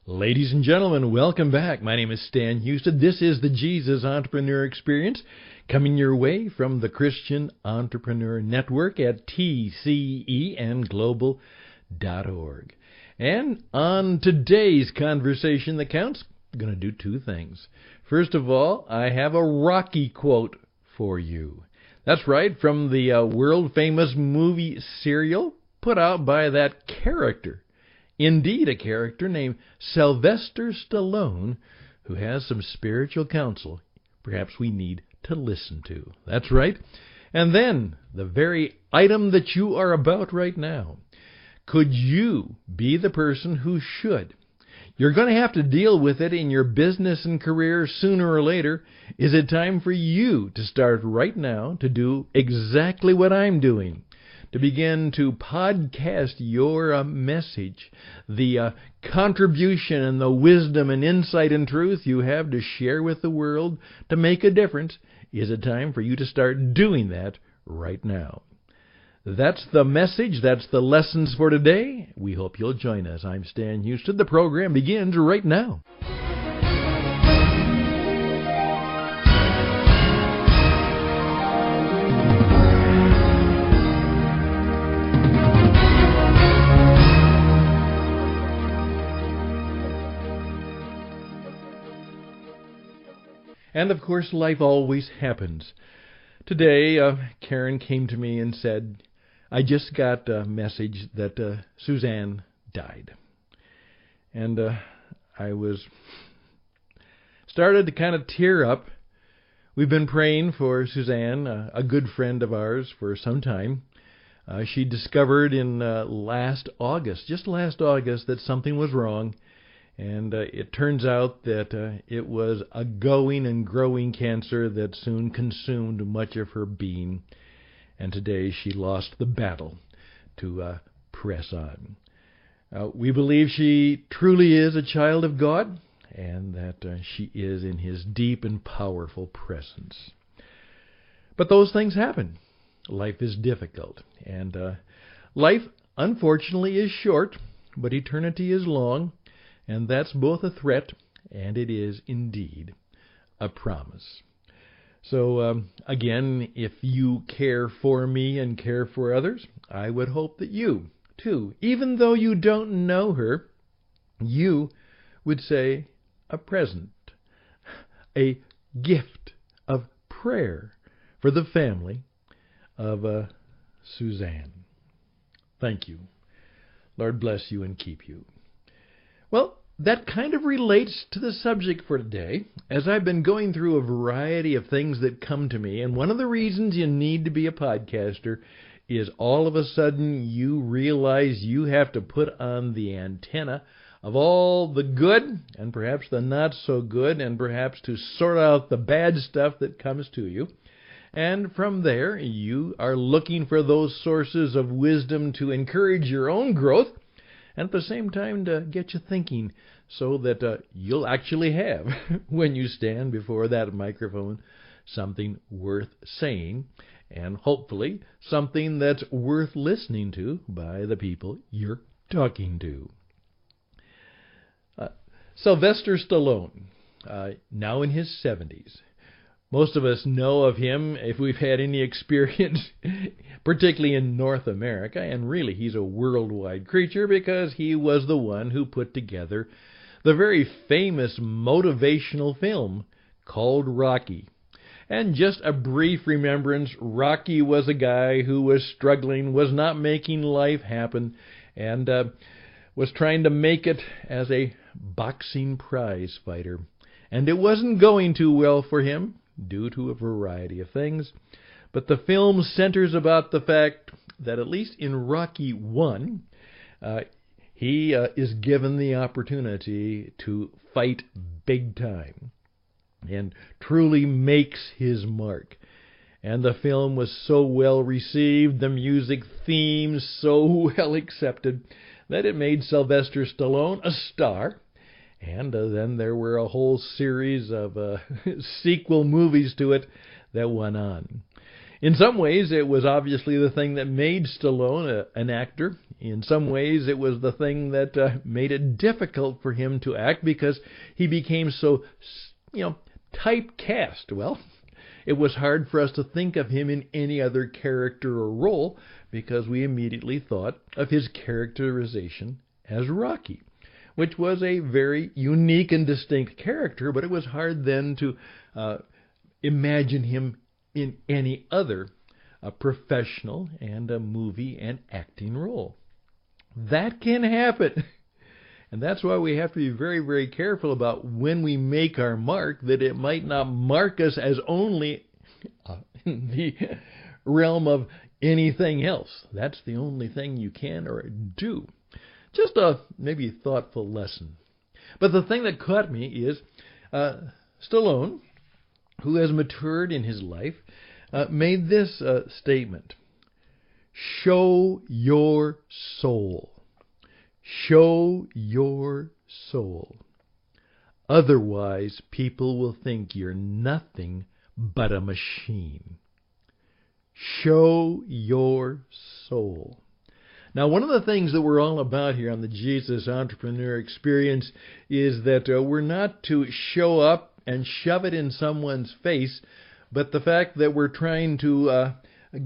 Ladies and gentlemen, welcome back. My name is Stan Hustad. This is the Jesus Entrepreneur Experience, coming your way from the Christian Entrepreneur Network at tcenglobal.org. And on today's Conversation That Counts, I'm going to do two things. First of all, I have a Rocky quote for you. That's right, from the world-famous movie Serial, put out by that character. Indeed, a character named Sylvester Stallone, who has some spiritual counsel perhaps we need to listen to. That's right. And then, the very item that you are about right now. Could you be the person who should? You're going to have to deal with it in your business and career sooner or later. Is it time for you to start right now to do exactly what I'm doing? To begin to podcast your message, the contribution and the wisdom and insight and truth you have to share with the world to make a difference. Is it time for you to start doing that right now? That's the message. That's the lessons for today. We hope you'll join us. I'm Stan Hustad. The program begins right now. And, of course, life always happens. Today, Karen came to me and said, I just got a message that Suzanne died. And I started to kind of tear up. We've been praying for Suzanne, a good friend of ours, for some time. She discovered in last August, that something was wrong. And it turns out that it was a going and growing cancer that soon consumed much of her being. And today she lost the battle to press on. We believe she truly is a child of God, and that she is in His deep and powerful presence. But those things happen. Life is difficult. And life, unfortunately, is short, but eternity is long. And that's both a threat, and it is indeed a promise. So, again, if you care for me and care for others, I would hope that you, too, even though you don't know her, you would say a present, a gift of prayer for the family of Suzanne. Thank you. Lord bless you and keep you. Well, that kind of relates to the subject for today, as I've been going through a variety of things that come to me, and one of the reasons you need to be a podcaster is all of a sudden you realize you have to put on the antenna of all the good, and perhaps the not so good, and perhaps to sort out the bad stuff that comes to you. And from there, you are looking for those sources of wisdom to encourage your own growth, and at the same time to get you thinking so that you'll actually have, when you stand before that microphone, something worth saying, and hopefully something that's worth listening to by the people you're talking to. Sylvester Stallone, now in his 70s. Most of us know of him if we've had any experience, particularly in North America, and really he's a worldwide creature because he was the one who put together the very famous motivational film called Rocky. And just a brief remembrance, Rocky was a guy who was struggling, was not making life happen, and was trying to make it as a boxing prize fighter. And it wasn't going too well for him, due to a variety of things. But the film centers about the fact that at least in Rocky 1, he is given the opportunity to fight big time and truly makes his mark. And the film was so well received, the music themes so well accepted, that it made Sylvester Stallone a star. And then there were a whole series of sequel movies to it that went on. In some ways, it was obviously the thing that made Stallone an actor. In some ways, it was the thing that made it difficult for him to act because he became so, typecast. Well, it was hard for us to think of him in any other character or role because we immediately thought of his characterization as Rocky, which was a very unique and distinct character, but it was hard then to imagine him in any other professional and a movie and acting role. That can happen. And that's why we have to be very, very careful about when we make our mark, that it might not mark us as only in the realm of anything else. That's the only thing you can or do. Just a maybe thoughtful lesson. But the thing that caught me is Stallone, who has matured in his life, made this statement: show your soul. Show your soul. Otherwise, people will think you're nothing but a machine. Show your soul. Now, one of the things that we're all about here on the Jesus Entrepreneur Experience is that we're not to show up and shove it in someone's face, but the fact that we're trying to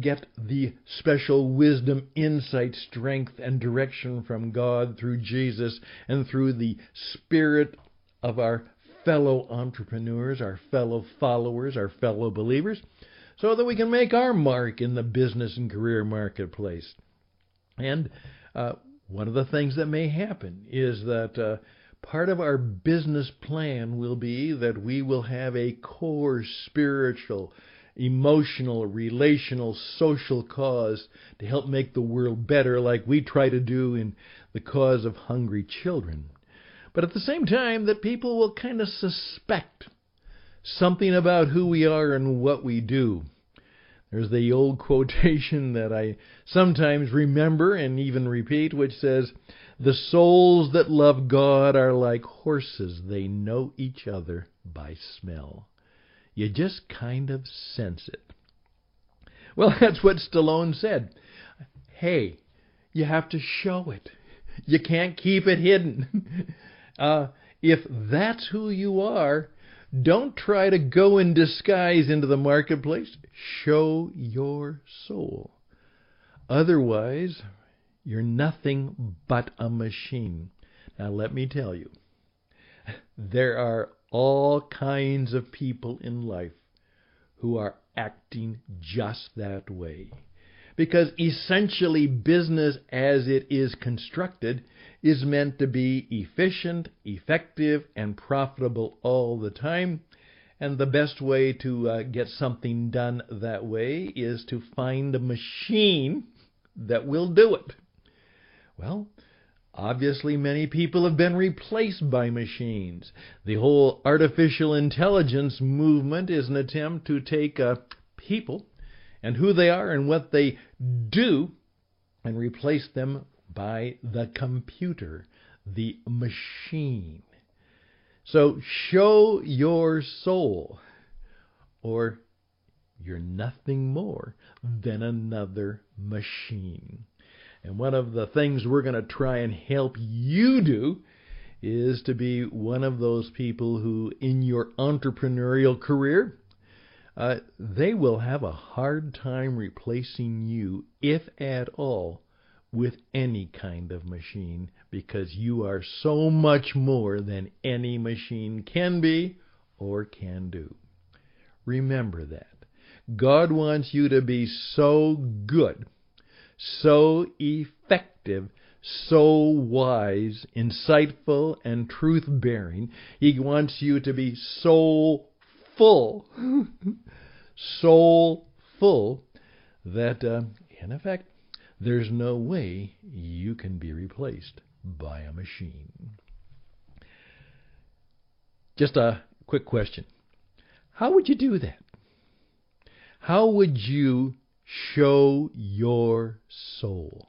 get the special wisdom, insight, strength, and direction from God through Jesus and through the Spirit of our fellow entrepreneurs, our fellow followers, our fellow believers, so that we can make our mark in the business and career marketplace. And one of the things that may happen is that part of our business plan will be that we will have a core spiritual, emotional, relational, social cause to help make the world better, like we try to do in the cause of hungry children. But at the same time, that people will kind of suspect something about who we are and what we do. There's the old quotation that I sometimes remember and even repeat, which says, "The souls that love God are like horses. They know each other by smell." You just kind of sense it. Well, that's what Stallone said. Hey, you have to show it. You can't keep it hidden. If that's who you are, don't try to go in disguise into the marketplace. Show your soul. Otherwise, you're nothing but a machine. Now, let me tell you, there are all kinds of people in life who are acting just that way. Because essentially business as it is constructed is meant to be efficient, effective, and profitable all the time. And the best way to get something done that way is to find a machine that will do it. Well, obviously, many people have been replaced by machines. The whole artificial intelligence movement is an attempt to take people and who they are and what they do and replace them by the computer, the machine. So show your soul, or you're nothing more than another machine. And one of the things we're going to try and help you do is to be one of those people who, in your entrepreneurial career, they will have a hard time replacing you, if at all, with any kind of machine, because you are so much more than any machine can be or can do. Remember that. God wants you to be so good, so effective, so wise, insightful, and truth-bearing. He wants you to be so full, so full, that, in effect, there's no way you can be replaced by a machine. Just a quick question. How would you do that? How would you show your soul?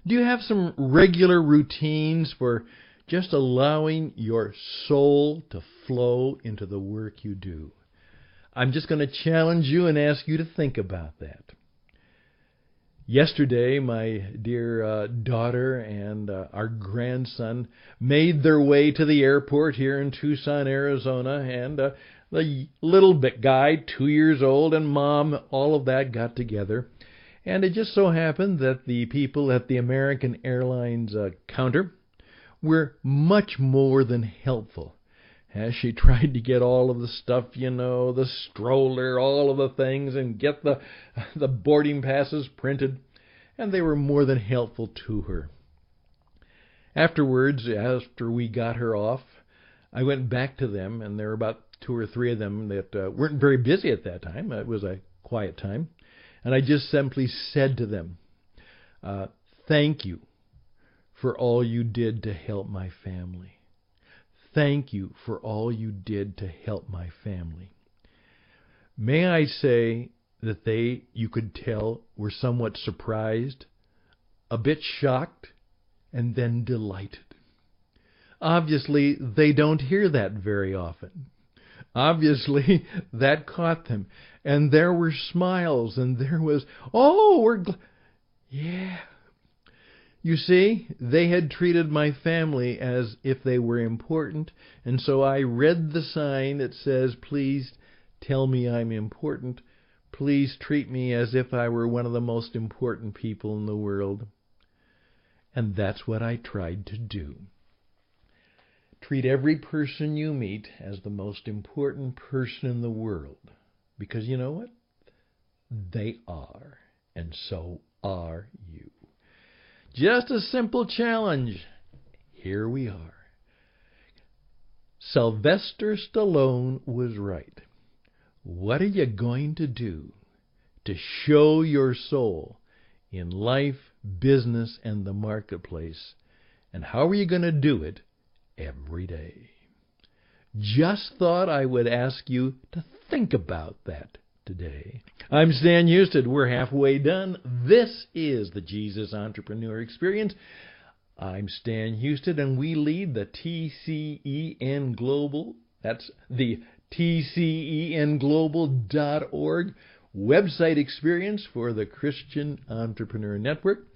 Do you have some regular routines for just allowing your soul to flow into the work you do? I'm just going to challenge you and ask you to think about that. Yesterday, my dear daughter and our grandson made their way to the airport here in Tucson, Arizona, and the little bit guy, 2 years old, and Mom, all of that got together. And it just so happened that the people at the American Airlines counter were much more than helpful. As she tried to get all of the stuff, the stroller, all of the things, and get the boarding passes printed, and they were more than helpful to her. Afterwards, after we got her off, I went back to them, and there were about 2 or 3 of them that weren't very busy at that time. It was a quiet time. And I just simply said to them, thank you for all you did to help my family. Thank you for all you did to help my family. May I say that you could tell, were somewhat surprised, a bit shocked, and then delighted. Obviously, they don't hear that very often. Obviously, that caught them. And there were smiles, and there was, yeah. You see, they had treated my family as if they were important, and so I read the sign that says, please tell me I'm important. Please treat me as if I were one of the most important people in the world. And that's what I tried to do. Treat every person you meet as the most important person in the world. Because you know what? They are, and so are you. Just a simple challenge. Here we are. Sylvester Stallone was right. What are you going to do to show your soul in life, business, and the marketplace? And how are you going to do it every day? Just thought I would ask you to think about that today. I'm Stan Hustad. We're halfway done. This is the Jesus Entrepreneur Experience. I'm Stan Hustad, and we lead the TCEN Global. That's the TCENglobal.org website experience for the Christian Entrepreneur Network.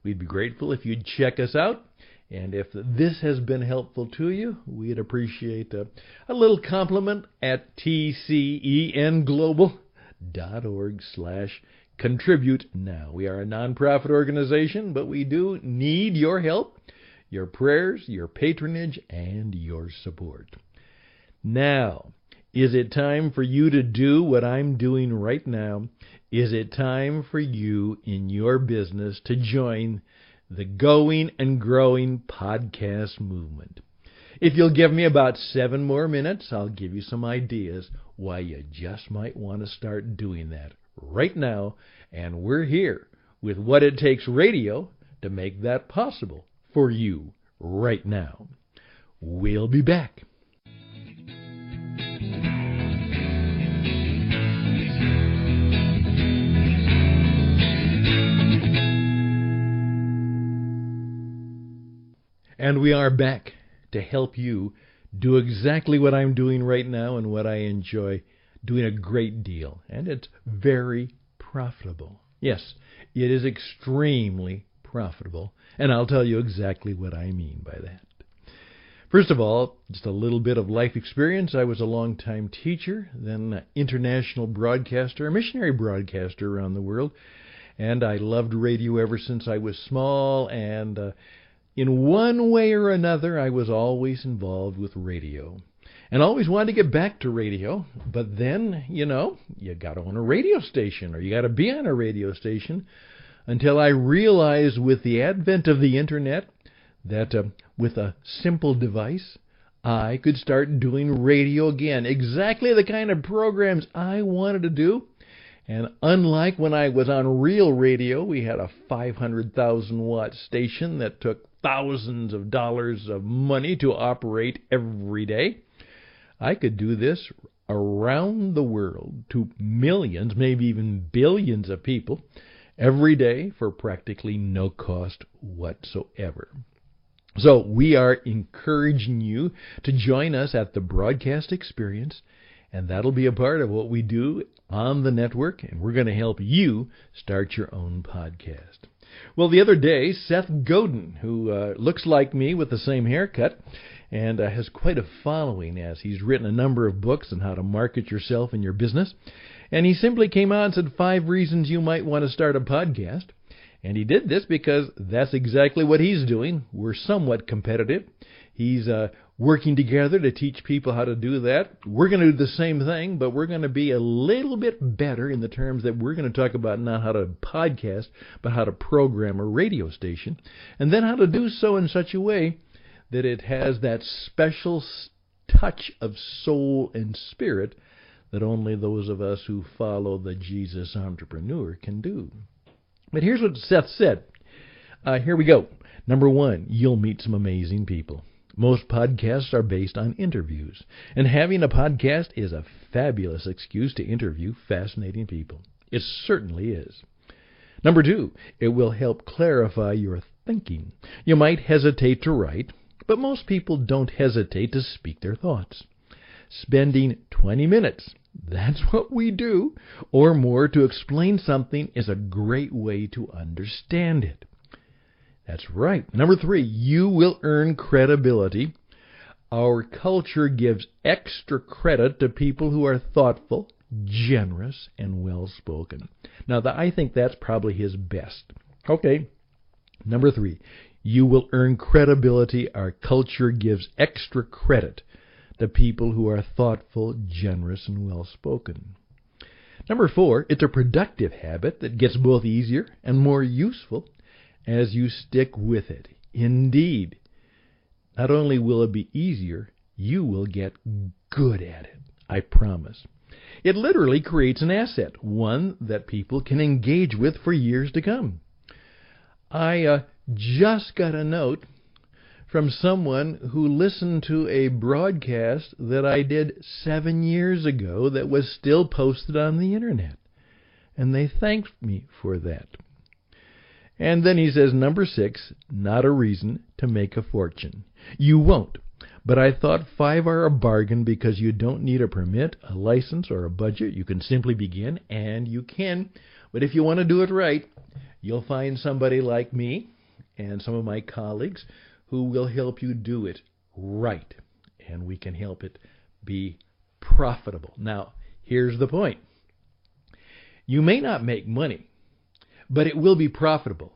We'd be grateful if you'd check us out. And if this has been helpful to you, we'd appreciate a little compliment at tcenglobal.org/contribute now. We are a nonprofit organization, but we do need your help, your prayers, your patronage, and your support. Now, is it time for you to do what I'm doing right now? Is it time for you in your business to join the Going and Growing podcast movement? If you'll give me about 7 more minutes, I'll give you some ideas why you just might want to start doing that right now. And we're here with What It Takes Radio to make that possible for you right now. We'll be back. And we are back to help you do exactly what I'm doing right now and what I enjoy doing a great deal. And it's very profitable. Yes, it is extremely profitable. And I'll tell you exactly what I mean by that. First of all, just a little bit of life experience. I was a long-time teacher, then an international broadcaster, a missionary broadcaster around the world. And I loved radio ever since I was small, and in one way or another, I was always involved with radio. And always wanted to get back to radio. But then, you got to own a radio station, or you got to be on a radio station, until I realized with the advent of the Internet that with a simple device, I could start doing radio again. Exactly the kind of programs I wanted to do. And unlike when I was on real radio, we had a 500,000-watt station that took thousands of dollars of money to operate every day. I could do this around the world to millions, maybe even billions of people every day for practically no cost whatsoever. So we are encouraging you to join us at the Broadcast Experience. And that'll be a part of what we do on the network, and we're going to help you start your own podcast. Well, the other day, Seth Godin, who looks like me with the same haircut, and has quite a following as he's written a number of books on how to market yourself and your business. And he simply came out and said 5 reasons you might want to start a podcast. And he did this because that's exactly what he's doing. We're somewhat competitive. He's working together to teach people how to do that. We're going to do the same thing, but we're going to be a little bit better in the terms that we're going to talk about not how to podcast, but how to program a radio station, and then how to do so in such a way that it has that special touch of soul and spirit that only those of us who follow the Jesus entrepreneur can do. But here's what Seth said. Here we go. Number 1, you'll meet some amazing people. Most podcasts are based on interviews, and having a podcast is a fabulous excuse to interview fascinating people. It certainly is. Number 2, it will help clarify your thinking. You might hesitate to write, but most people don't hesitate to speak their thoughts. Spending 20 minutes, that's what we do, or more to explain something is a great way to understand it. That's right. Number 3, you will earn credibility. Our culture gives extra credit to people who are thoughtful, generous, and well-spoken. Now, I think that's probably his best. Okay. Number 3, you will earn credibility. Our culture gives extra credit to people who are thoughtful, generous, and well-spoken. Number 4, it's a productive habit that gets both easier and more useful as you stick with it. Indeed, not only will it be easier, you will get good at it. I promise. It literally creates an asset, one that people can engage with for years to come. I just got a note from someone who listened to a broadcast that I did 7 years ago that was still posted on the internet. And they thanked me for that. And then he says, number 6, not a reason to make a fortune. You won't, but I thought 5 are a bargain because you don't need a permit, a license, or a budget. You can simply begin, and you can. But if you want to do it right, you'll find somebody like me and some of my colleagues who will help you do it right, and we can help it be profitable. Now, here's the point. You may not make money, but it will be profitable.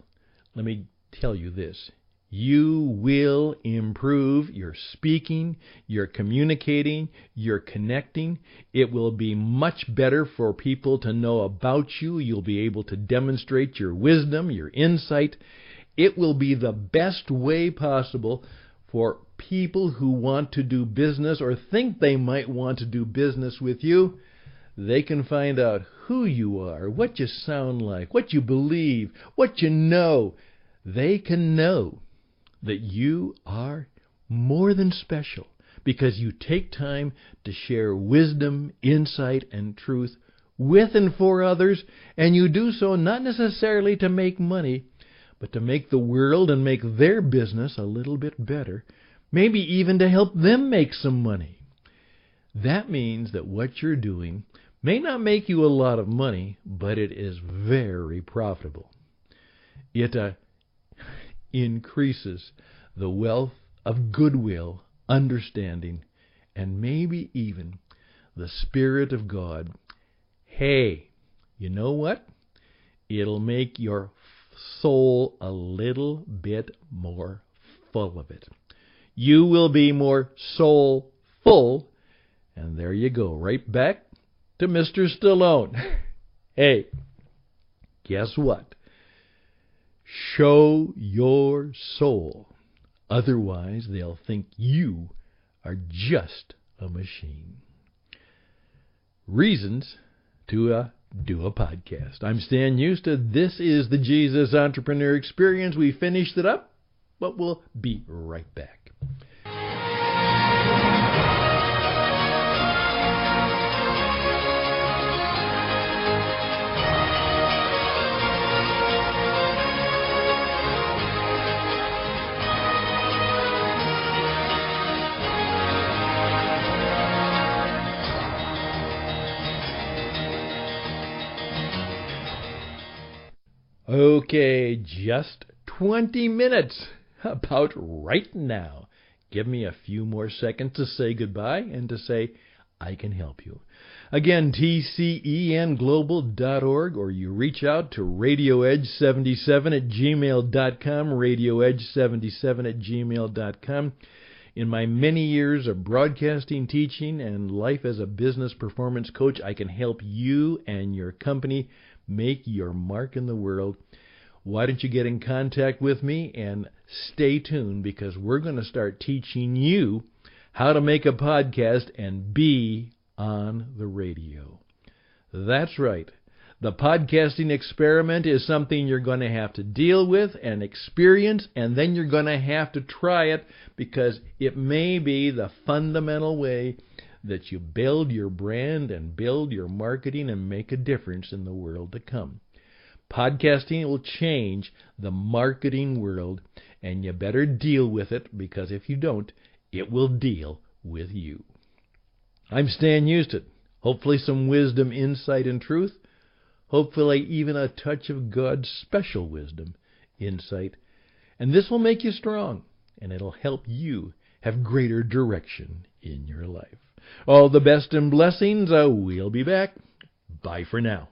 Let me tell you this. You will improve your speaking, your communicating, your connecting. It will be much better for people to know about you. You'll be able to demonstrate your wisdom, your insight. It will be the best way possible for people who want to do business or think they might want to do business with you. They can find out who you are, what you sound like, what you believe, what you know. They can know that you are more than special because you take time to share wisdom, insight, and truth with and for others, and you do so not necessarily to make money, but to make the world and make their business a little bit better, maybe even to help them make some money. That means that what you're doing may not make you a lot of money, but it is very profitable. It increases the wealth of goodwill, understanding, and maybe even the Spirit of God. Hey, you know what? It'll make your soul a little bit more full of it. You will be more soulful, and there you go, right back to Mr. Stallone. Hey, guess what? Show your soul. Otherwise, they'll think you are just a machine. Reasons to do a podcast. I'm Stan Hustad. This is the Jesus Entrepreneur Experience. We finished it up, but we'll be right back. Okay, just 20 minutes. About right now. Give me a few more seconds to say goodbye and to say I can help you. Again, tcenglobal.org, or you reach out to radioedge77@gmail.com, radioedge77@gmail.com. In my many years of broadcasting, teaching, and life as a business performance coach, I can help you and your company make your mark in the world. Why don't you get in contact with me and stay tuned, because we're going to start teaching you how to make a podcast and be on the radio. That's right. The podcasting experiment is something you're going to have to deal with and experience, and then you're going to have to try it, because it may be the fundamental way that you build your brand and build your marketing and make a difference in the world to come. Podcasting will change the marketing world, and you better deal with it, because if you don't, it will deal with you. I'm Stan Hustad. Hopefully some wisdom, insight, and truth. Hopefully even a touch of God's special wisdom, insight. And this will make you strong, and it'll help you have greater direction in your life. All the best and blessings. We'll be back. Bye for now.